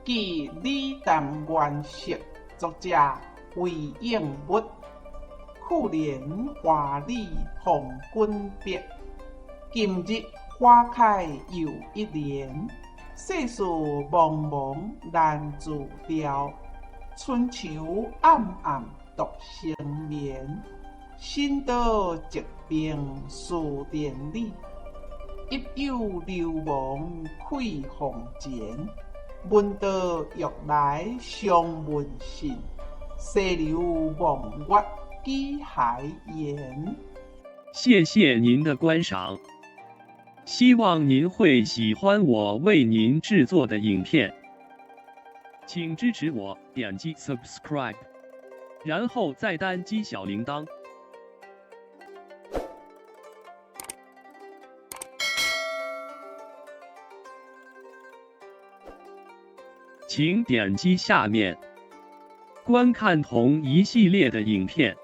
记李淡原色，作者魏应物。去年花里红军别，今日花开又一年。世事茫茫难自调，春秋暗暗独生眠。新刀一柄思电里，一有流亡愧红前。闻道欲来相问信，西流望月寄海言。谢谢您的观赏，希望您会喜欢我为您制作的影片，请支持我，点击 subscribe， 然后再单击小铃铛。请点击下面观看同一系列的影片。